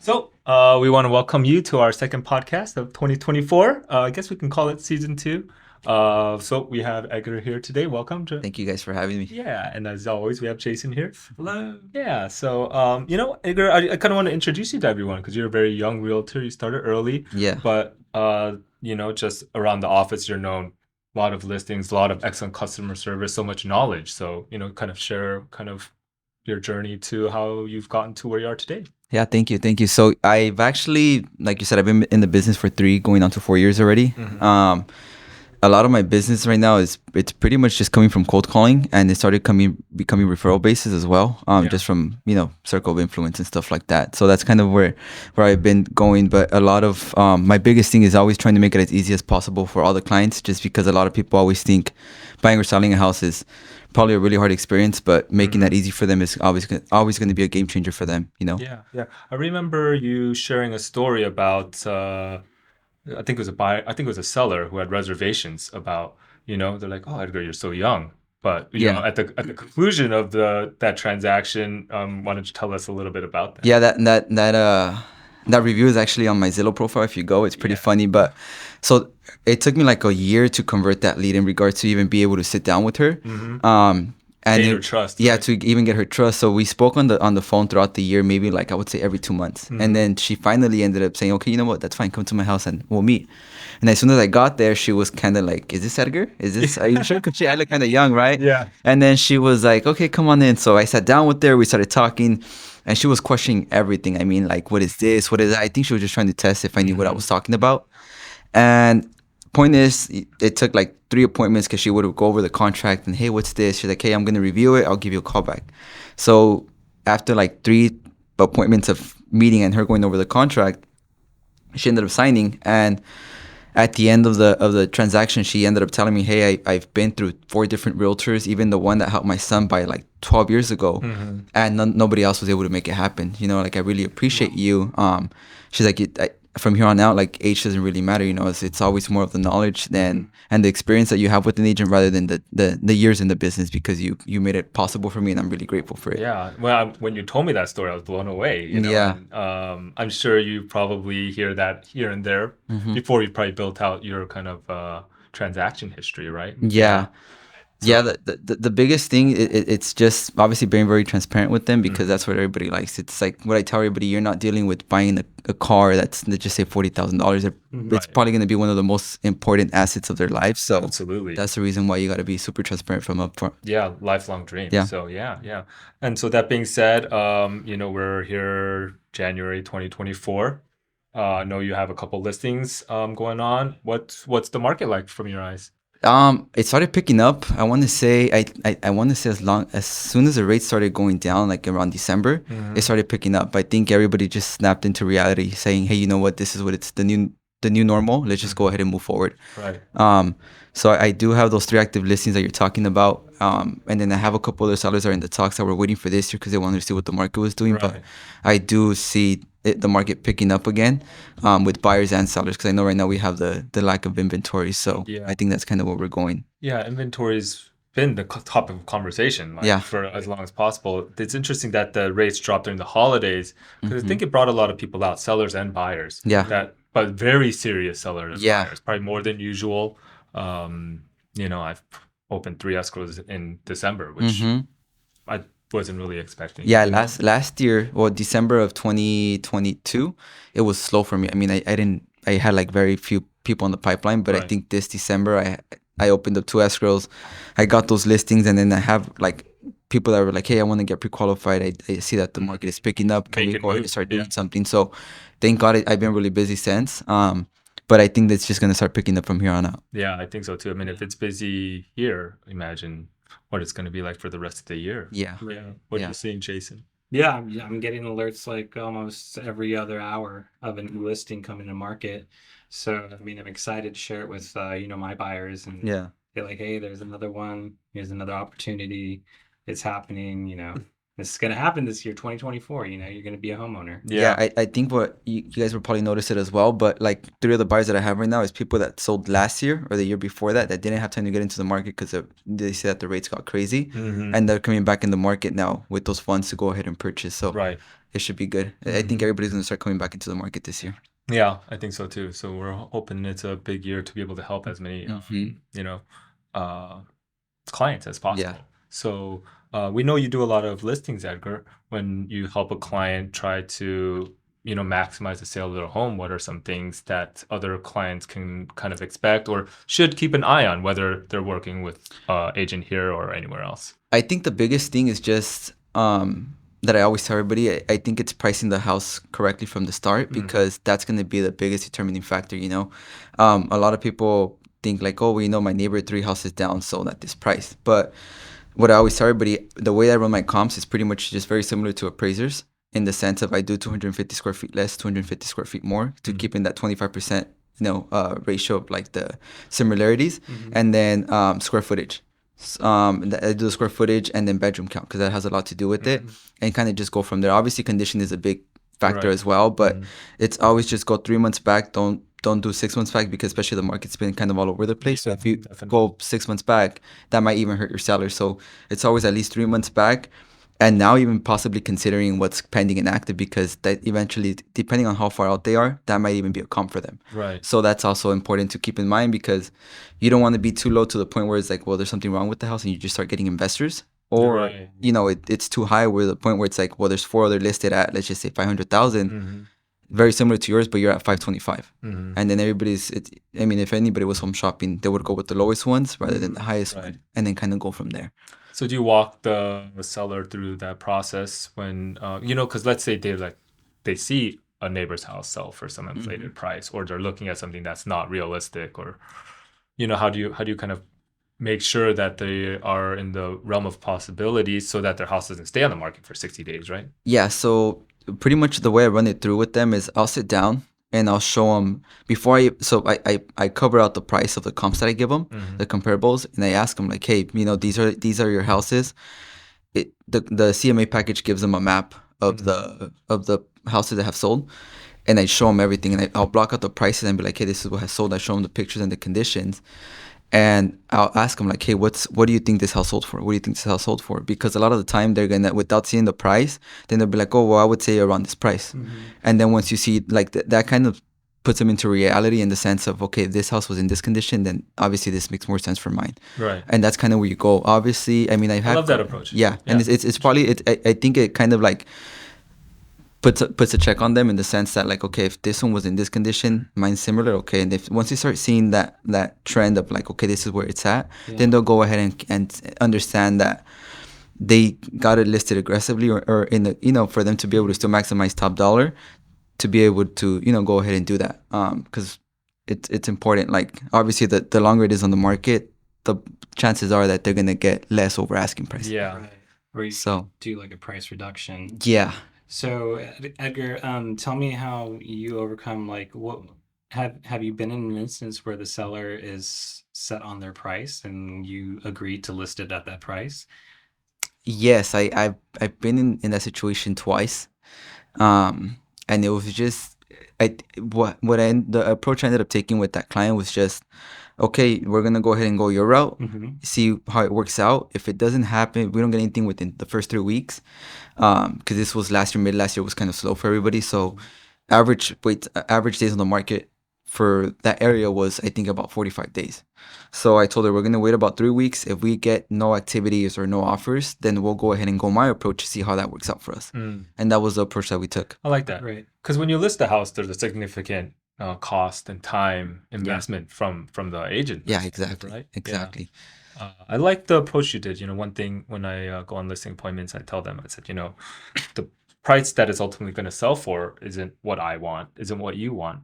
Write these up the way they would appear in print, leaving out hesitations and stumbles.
We want to welcome you to our second podcast of 2024. I guess we can call it season two. We have Edgar here today. Welcome to. Thank you guys for having me. Yeah, and as always, we have Jason here. Hello. Yeah, Edgar, I kind of want to introduce you to everyone because you're a very young realtor. You started early, Yeah. but just around the office, you're known a lot of listings, a lot of excellent customer service, so much knowledge. So, kind of share kind of your journey to how you've gotten to where you are today. Yeah, thank you. Thank you. So I've actually, like you said, I've been in the business for going on to 4 years already. A lot of my business right now it's pretty much just coming from cold calling, and it started becoming referral basis as well. Yeah. Just from circle of influence and stuff like that. So that's kind of where I've been going. But a lot of my biggest thing is always trying to make it as easy as possible for all the clients, just because a lot of people always think buying or selling a house is probably a really hard experience, but making that easy for them is always going to be a game changer for them. Yeah, yeah. I remember you sharing a story about I think it was a buyer, I think it was a seller who had reservations about, they're like, "Oh, Edgar, you're so young." But Yeah. at the conclusion of that transaction, why don't you tell us a little bit about that? Yeah, that review is actually on my Zillow profile. If you go, it's pretty Yeah. funny. But so it took me like a year to convert that lead in regards to even be able to sit down with her. And Gain her trust, yeah, right? to even get her trust. So we spoke on the phone throughout the year, maybe like I would say every 2 months. And then she finally ended up saying, "Okay, you know what? That's fine. Come to my house and we'll meet." And as soon as I got there, she was kind of like, "Is this Edgar? Are you sure?" Because I look kind of young, right? Yeah. And then she was like, "Okay, come on in." So I sat down with her. We started talking. And she was questioning everything. I mean, like, what is this? What is that? I think she was just trying to test if I knew what I was talking about. And point is, it took like 3 appointments because she would go over the contract and, "Hey, what's this?" She's like, "Hey, I'm going to review it. I'll give you a call back." So after like 3 appointments of meeting and her going over the contract, she ended up signing. And at the end of the transaction, she ended up telling me, "Hey, I've been through 4 different realtors, even the one that helped my son by like 12 years ago, and nobody else was able to make it happen. Like, I really appreciate you." She's like, "From here on out, like, age doesn't really matter. It's always more of the knowledge and the experience that you have with an agent rather than the years in the business, because you made it possible for me, and I'm really grateful for it." Yeah. Well, when you told me that story, I was blown away, Yeah. and I'm sure you probably hear that here and there before you probably built out your kind of transaction history, right? Yeah. Yeah, So, the biggest thing, it's just obviously being very transparent with them, because that's what everybody likes. It's like what I tell everybody: you're not dealing with buying a car that's, let's just say, $40,000. It's right. probably going to be one of the most important assets of their life. So Absolutely. that's the reason why you got to be super transparent from up front. Yeah, lifelong dream. Yeah. So yeah, yeah. And so that being said, we're here January 2024. I know you have a couple listings going on. What's the market like from your eyes? It started picking up. I want to say I want to say as soon as the rates started going down, like around December, it started picking up. I think everybody just snapped into reality, saying, "Hey, you know what? This is what it's the new normal. Let's just go ahead and move forward." Right. So I do have those 3 active listings that you're talking about, and then I have a couple other sellers that are in the talks that were waiting for this year because they wanted to see what the market was doing. But Right. I do see the market picking up again, with buyers and sellers, because I know right now we have the lack of inventory. So Yeah. I think that's kind of where we're going. Yeah, inventory's been the topic of conversation like Yeah. for as long as possible. It's interesting that the rates dropped during the holidays because I Hmm. think it brought a lot of people out, sellers and buyers. Yeah. But very serious sellers and Yeah. buyers, probably more than usual. I've opened 3 escrows in December, which Hmm. I wasn't really expecting. Yeah, last year, well, December of 2022, it was slow for me. I mean, I had like very few people in the pipeline, but I Right. think this December I opened up 2 escrows. I got those listings, and then I have like people that were like, "Hey, I want to get pre-qualified. I see that the market is picking up. Can we Making go ahead and moves. start Yeah. doing something?" So thank God I've been really busy since. But I think that's just gonna start picking up from here on out. Yeah, I think so too. I mean, if it's busy here, imagine what it's going to be like for the rest of the year. Yeah. Yeah. What are Yeah. you seeing, Jason? Yeah, I'm getting alerts like almost every other hour of a new listing coming to market. So, I mean, I'm excited to share it with my buyers and Yeah. be like, hey, there's another one. Here's another opportunity. It's happening. this is going to happen this year, 2024. You know, you're going to be a homeowner. Yeah, I think what you guys will probably notice it as well, but like 3 of the buyers that I have right now is people that sold last year or the year before that didn't have time to get into the market because they said that the rates got crazy, Mhm. and they're coming back in the market now with those funds to go ahead and purchase. So Right. it should be good. I think everybody's gonna start coming back into the market this year. Yeah, I think so too. So we're hoping it's a big year to be able to help as many, you know, uh, clients as possible. Yeah. So we know you do a lot of listings, Edgar. When you help a client try to, maximize the sale of their home, what are some things that other clients can kind of expect or should keep an eye on, whether they're working with agent here or anywhere else? I think the biggest thing is just that I always tell everybody. I think it's pricing the house correctly from the start because that's going to be the biggest determining factor. A lot of people think like, oh, well, my neighbor 3 houses down sold at this price. But what I always tell everybody, the way I run my comps is pretty much just very similar to appraisers in the sense of I do 250 square feet less, 250 square feet more to keep in that 25%, ratio of like the similarities, and then square footage. I do the square footage and then bedroom count because that has a lot to do with it, and kind of just go from there. Obviously, condition is a big factor Right. as well, but it's always just go 3 months back. Don't do 6 months back because especially the market's been kind of all over the place. So if you Definitely. go 6 months back, that might even hurt your seller. So it's always at least 3 months back. And now even possibly considering what's pending and active because that eventually, depending on how far out they are, that might even be a comp for them. Right. So that's also important to keep in mind because you don't want to be too low to the point where it's like, well, there's something wrong with the house and you just start getting investors. Or, Right. it's too high where the point where it's like, well, there's 4 other listed at, let's just say 500,000, very similar to yours, but you're at 525. And then if anybody was home shopping, they would go with the lowest ones rather than the highest one and then kind of go from there. So do you walk the seller through that process when, because let's say they see a neighbor's house sell for some inflated price, or they're looking at something that's not realistic, or, how do you kind of make sure that they are in the realm of possibilities so that their house doesn't stay on the market for 60 days, right? Yeah, so pretty much the way I run it through with them is I'll sit down and I'll show them I cover out the price of the comps that I give them, the comparables, and I ask them like, hey, these are your houses. The CMA package gives them a map of the houses that have sold, and I show them everything, and I'll block out the prices and be like, hey, this is what has sold. I show them the pictures and the conditions. And I'll ask them like, hey, what do you think this house sold for? What do you think this house sold for? Because a lot of the time they're gonna, without seeing the price, then they'll be like, oh, well, I would say around this price. And then once you see like that kind of puts them into reality in the sense of, okay, if this house was in this condition, then obviously this makes more sense for mine. Right. And that's kind of where you go. Obviously, I mean, I love that approach. Yeah, and it's probably I think it kind of like puts a check on them in the sense that like, okay, if this one was in this condition, mine's similar, okay. And if once you start seeing that trend of like, okay, this is where it's at, then they'll go ahead and understand that they got it listed aggressively or in the, for them to be able to still maximize top dollar, to be able to, go ahead and do that. Because it's important. Like obviously the longer it is on the market, the chances are that they're gonna get less over asking price. Yeah. Right. Or you So do like a price reduction. yeah. So Edgar, tell me how you overcome like what have you been in an instance where the seller is set on their price and you agreed to list it at that price? Yes, I've been in that situation twice, and it was just the approach I ended up taking with that client was just, okay, we're gonna go ahead and go your route, see how it works out. If it doesn't happen, we don't get anything within the first 3 weeks, because this was mid last year was kind of slow for everybody. So average days on the market for that area was I think about 45 days. So I told her we're gonna wait about 3 weeks. If we get no activities or no offers, then we'll go ahead and go my approach to see how that works out for us. And that was the approach that we took. I like that. Right. Because when you list a house, there's a significant cost and time investment from the agent. Yeah, exactly. Right? Exactly. Yeah. I like the approach you did. One thing when I go on listing appointments, I tell them, I said, the price that is ultimately going to sell for isn't what I want, isn't what you want.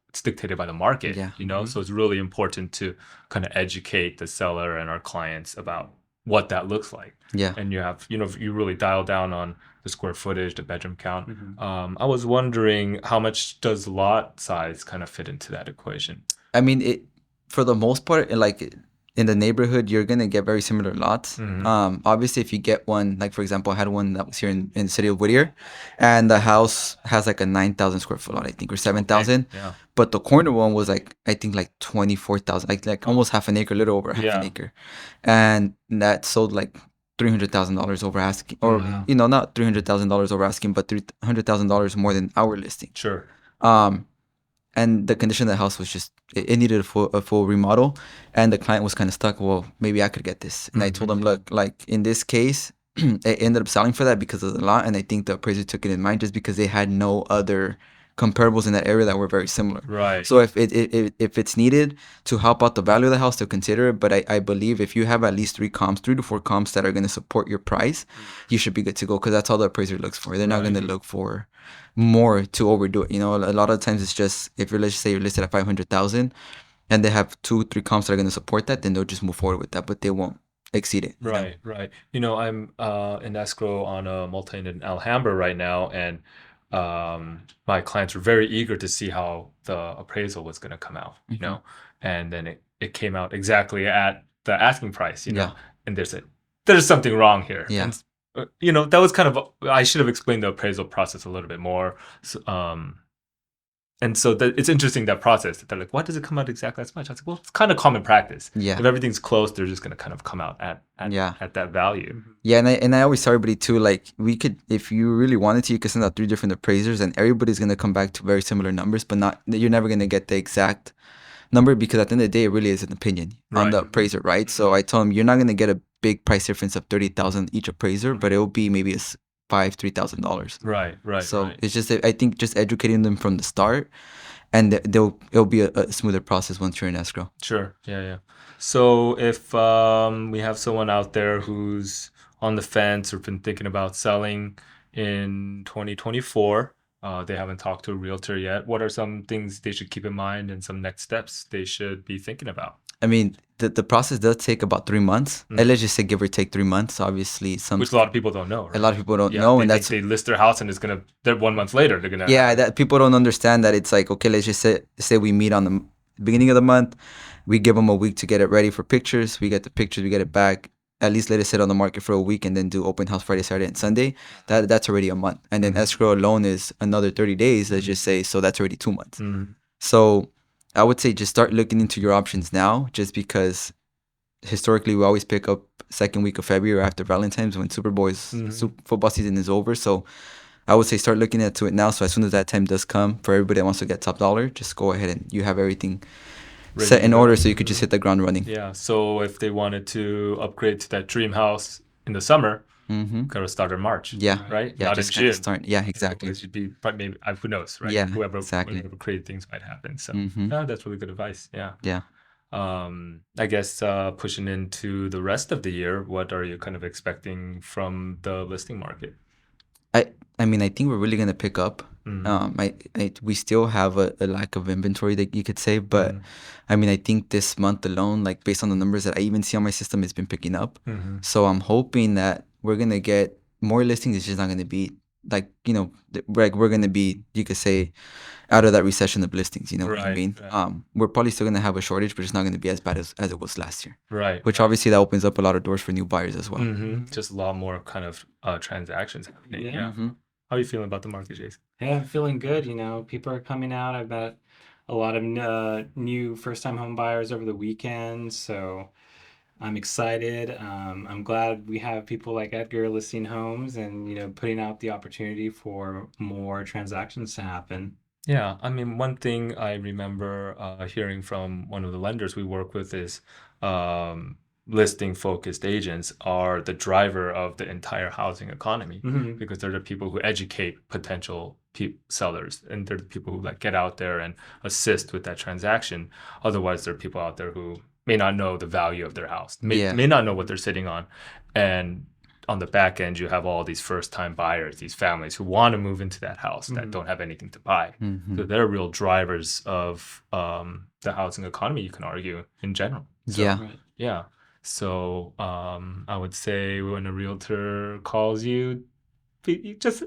It's dictated by the market. Yeah. So it's really important to kind of educate the seller and our clients about what that looks like. Yeah. And you have, you really dial down on the square footage, the bedroom count. I was wondering how much does lot size kind of fit into that equation? I mean, for the most part, in the neighborhood, you're gonna get very similar lots. Mhm. Obviously, if you get one, like for example, I had one that was here in the city of Whittier, and the house has like a 9,000 square foot lot, I think, or 7,000. Yeah. But the corner one was like, I think, like 24,000, like almost half an acre, a little over half an Yeah. acre, and that sold like $300,000 over asking, or Wow. not $300,000 over asking, but $300,000 more than our listing. Sure. And the condition of the house was just it needed a full remodel, and the client was kind of stuck. Well, maybe I could get this, and I told him, look, like in this case, it ended up selling for that because of the lot, and I think the appraiser took it in mind just because they had no other comparables in that area that were very similar. Right. So if it's needed to help out the value of the house, to consider it. But I believe if you have at least 3 to 4 comps that are going to support your price, you should be good to go, because that's all the appraiser looks for. They're not going to look for more to overdo it. A lot of times it's just, if let's say you're listed at 500,000 and they have 2-3 comps that are going to support that, then they'll just move forward with that, but they won't exceed it. Right. I'm in escrow on a multi in Alhambra right now, and my clients were very eager to see how the appraisal was going to come out, and then it came out exactly at the asking price, Yeah. and there's something wrong here. Yeah. And, that was kind of, I should have explained the appraisal process a little bit more. So, and so it's interesting, that process. They're like, why does it come out exactly as much? I was like, well, it's kind of common practice. Yeah. If everything's close, they're just going to kind of come out at that value. Yeah, and I always tell everybody too, like, we could, if you really wanted to, you could send out 3 different appraisers, and everybody's gonna come back to very similar numbers, but you're never gonna get the exact number, because at the end of the day, it really is an opinion on the appraiser, right? So I told him, you're not gonna get a big price difference of 30,000 each appraiser, but it will be maybe $3,000. Right. So it's just, I think, just educating them from the start, and it'll be a smoother process once you're in escrow. Sure. Yeah. So if we have someone out there who's on the fence or been thinking about selling in 2024, they haven't talked to a realtor yet, what are some things they should keep in mind and some next steps they should be thinking about? I mean, the process does take about 3 months. And let's just say, give or take 3 months. Obviously, Which a lot of people don't know, right? A lot of people don't know, and they list their house and they're 1 month later they're gonna. Yeah, that people don't understand that it's like, okay, let's just say we meet on the beginning of the month, we give them a week to get it ready for pictures. We get the pictures, we get it back. At least let it sit on the market for a week, and then do open house Friday, Saturday, and Sunday. That's already a month, and then escrow alone is another 30 days. Let's just say, so that's already 2 months. So I would say just start looking into your options now, just because historically we always pick up second week of February after Valentine's, when football season is over. So I would say start looking into it now. So as soon as that time does come, for everybody that wants to get top dollar, just go ahead and you have everything set in order, so you could just hit the ground running. Yeah. So if they wanted to upgrade to that dream house in the summer, gotta start in March. Yeah. Right. Yeah. Not just in June. start. Yeah. Exactly. It should be, but maybe who knows, right? Yeah. Whoever created things might happen. So that's really good advice. Yeah. Yeah. I guess pushing into the rest of the year, what are you kind of expecting from the listing market? I mean, I think we're really gonna pick up. We still have a lack of inventory, that you could say, but I mean, I think this month alone, like based on the numbers that I even see on my system, it's been picking up. So I'm hoping that we're gonna get more listings. It's just not gonna be like, we're gonna be, you could say, out of that recession of listings. You know what I mean? Right. We're probably still gonna have a shortage, but it's not gonna be as bad as it was last year. Right. Which obviously that opens up a lot of doors for new buyers as well. Just a lot more kind of transactions happening. Yeah. How are you feeling about the market, Jason? Yeah, I'm feeling good. People are coming out. I've met a lot of new first-time home buyers over the weekend, so I'm excited. I'm glad we have people like Edgar listing homes and putting out the opportunity for more transactions to happen. Yeah, I mean, one thing I remember hearing from one of the lenders we work with is listing focused agents are the driver of the entire housing economy, because they're the people who educate potential sellers, and they're the people who get out there and assist with that transaction. Otherwise, there are people out there who may not know the value of their house, may not know what they're sitting on, and on the back end, you have all these first-time buyers, these families who want to move into that house that don't have anything to buy. So they're real drivers of the housing economy, you can argue, in general. So, yeah. So I would say when a realtor calls you, just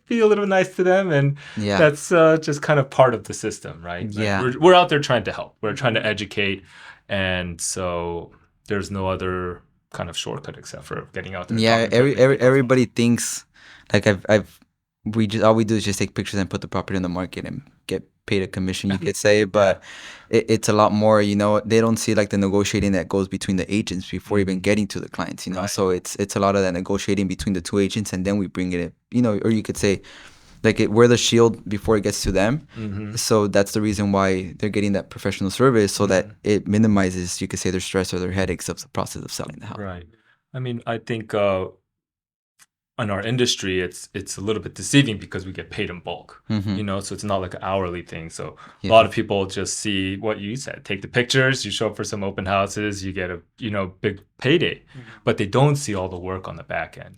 be a little nice to them, and that's just kind of part of the system, right? We're out there trying to help. We're trying to educate, and so there's no other kind of shortcut except for getting out there. Yeah, talking to as many people as everybody thinks like we just all we do is just take pictures and put the property on the market and get paid a commission, you could say, but it's a lot more. They don't see like the negotiating that goes between the agents before even getting to the clients. Right. So it's a lot of that negotiating between the two agents, and then we bring it. Or you could say like we're the shield before it gets to them. So that's the reason why they're getting that professional service, so that it minimizes, you could say, their stress or their headaches of the process of selling the house. Right. I mean, I think in our industry, it's a little bit deceiving because we get paid in bulk, so it's not like an hourly thing. So a lot of people just see what you said, take the pictures, you show up for some open houses, you get a big payday, but they don't see all the work on the back end.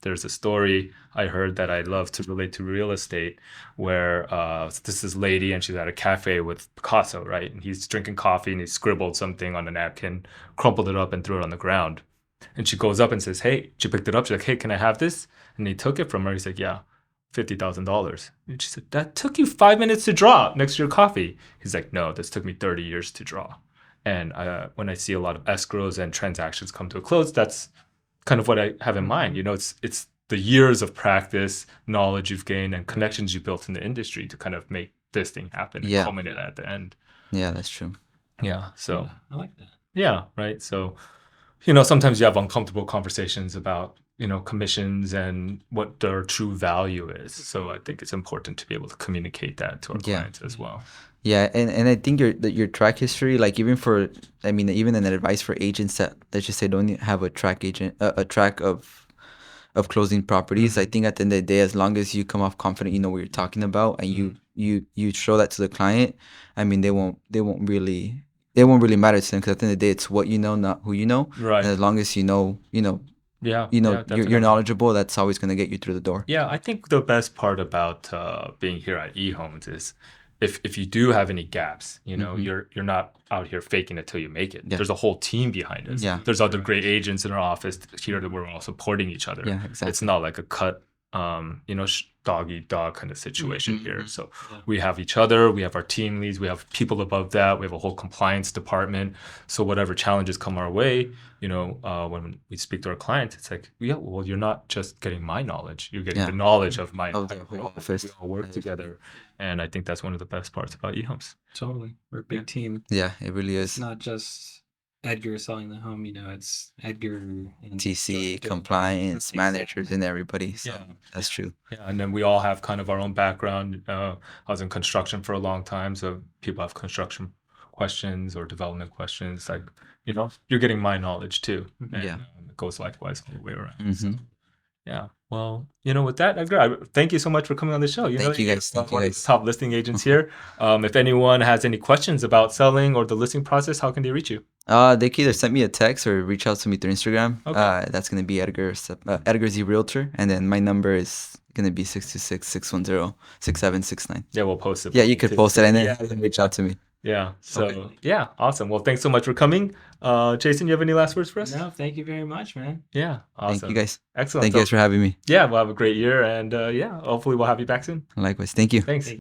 There's a story I heard that I love to relate to real estate, where this lady, and she's at a cafe with Picasso, right? And he's drinking coffee and he scribbled something on a napkin, crumpled it up and threw it on the ground. And she goes up and says, hey, she picked it up. She's like, hey, can I have this? And he took it from her. He's like, yeah, $50,000. And she said, that took you 5 minutes to draw next to your coffee. He's like, no, this took me 30 years to draw. And when I see a lot of escrows and transactions come to a close, that's kind of what I have in mind. It's the years of practice, knowledge you've gained, and connections you built in the industry to kind of make this thing happen and culminate at the end. Yeah, that's true. Yeah, so. I like that. Yeah, right. So sometimes you have uncomfortable conversations about, commissions and what their true value is. So I think it's important to be able to communicate that to our clients as well. Yeah, and I think your track history, like even an advice for agents that, let's just say, don't have a track of closing properties. I think at the end of the day, as long as you come off confident, you know what you're talking about, and you show that to the client, I mean, they won't really matter to them, because at the end of the day, it's what you know, not who you know. Right. And as long as you're knowledgeable, that's always going to get you through the door. Yeah, I think the best part about being here at eHomes is if you do have any gaps, you're not out here faking it till you make it. Yeah. There's a whole team behind us. Yeah. There's other great agents in our office here that we're all supporting each other. Yeah, exactly. It's not like a cut, dog eat dog kind of situation here. So we have each other, we have our team leads, we have people above that, we have a whole compliance department. So whatever challenges come our way, when we speak to our clients, it's like, yeah, well, you're not just getting my knowledge, you're getting the knowledge of my office. We all work together. And I think that's one of the best parts about eHomes. Totally. We're a big team. Yeah, it really is. It's not just Edgar selling the home, it's Edgar and TC, compliance, managers, and everybody. So that's true. Yeah, and then we all have kind of our own background. I was in construction for a long time, so people have construction questions or development questions. Like, you're getting my knowledge too. And, it goes likewise all the way around. So, yeah. Well, with that, Edgar, thank you so much for coming on the show. Thank you guys. One of the top listing agents here. If anyone has any questions about selling or the listing process, how can they reach you? They can either send me a text or reach out to me through Instagram. Okay. That's going to be Edgar Z Realtor. And then my number is going to be 626-610-6769. Yeah, we'll post it. Yeah, you could post it and then reach out to me. Yeah. So, yeah, awesome. Well, thanks so much for coming. Jason, you have any last words for us? No, thank you very much, man. Yeah, awesome. Thank you guys. Excellent. Thank you guys for having me. Yeah, we'll have a great year. And hopefully we'll have you back soon. Likewise. Thank you. Thanks.